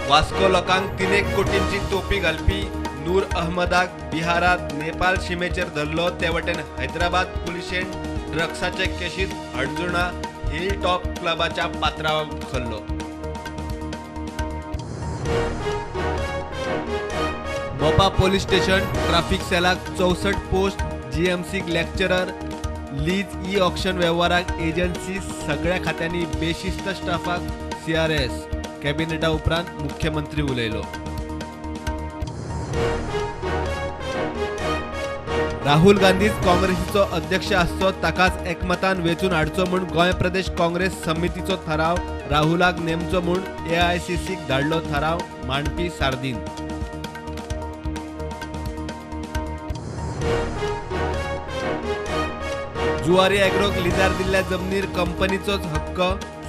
वास्को लोकांक 3 कोटींची टोपी घालपी नूर अहमदाक बिहारात नेपाळ सीमेचेर धरलो ते वटेन हैदराबाद पुलिशेन ड्रग्साचे केशीत अडजुणा हिल टॉप क्लबाच्या पात्रांव धरलो. मोपा पोलीस स्टेशन ट्रॅफिक सेलाक 64 post, GMC lecturer, lease e auction व्यवहाराक एजन्सी सगळ्या खात्यांनी बेशिस्त स्टाफाक CRS. कॅबिनेटा उपरांत मुख्यमंत्री उलयलो. राहुल गांधीच काँग्रेसीचो अध्यक्ष आसचो ताकाच एकमतान वेचून हाडचो म्हूण गोंय प्रदेश काँग्रेस समितीचो थाराव. राहुलाक नेमचो म्हूण AICCक धाडलो थाराव मांडपी सार्दीन. जुवारी एग्रोक लिजार दिल्ल्या जमनीर कंपनीचोच हक्क,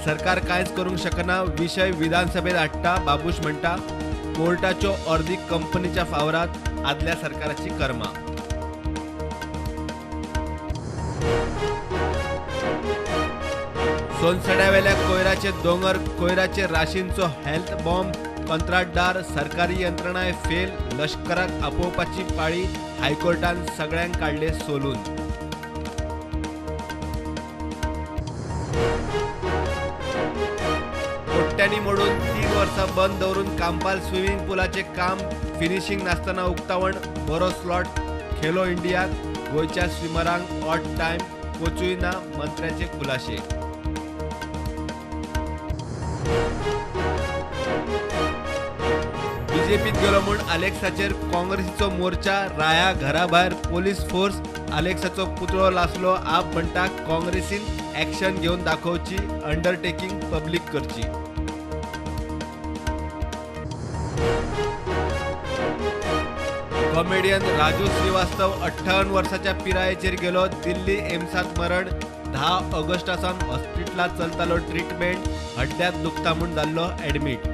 सरकार कांयच करूंक शकना. विशय विधानसभेत हाडटा. बाबूश म्हणटा कोर्टाच्यो अर्दी कंपनीच्या फावरात आदल्या सरकाराची कर्मा. सोनसड्यावेल्या कोयराचे दोंगर, कोयराचे राशींचो हेल्थ बॉम्ब, कंत्राटदार, सरकारी यंत्रणाय फेल, लष्कराक आपोवपाची पाळी. हायकोर्टान सगळ्यांक काडले सोलून. कोट्यांनी मोडून 3 वर्सां बंद दवरून कांपाल स्विमींग पुलाचे काम फिनिशिंग नासतना उक्तावण. बरो स्लॉट खेलो इंडियात. गोंयच्या स्विमरांक ऑड टायम कोचूय ना, मंत्र्याचे खुलाशे. बीजेपीत गेलो म्हूण अलेक्साचेर काँग्रेसीचो मोर्चा. राया घरा भायर पोलीस फोर्स. अलेक्साचो पुतळो लासलो. आप म्हणटा काँग्रेसीन ॲक्शन घेवन दाखोवची, अंडरटेकिंग पब्लीक करची. कॉमेडियन राजू श्रीवास्तव 58 वर्साच्या पिरायेचेर गेलो. दिल्ली एम्सात मरण. 10 ऑगस्टासावन हॉस्पिटलात चलतालो ट्रीटमेंट. हड्ड्यात दुखता म्हूण जाल्लो ॲडमीट.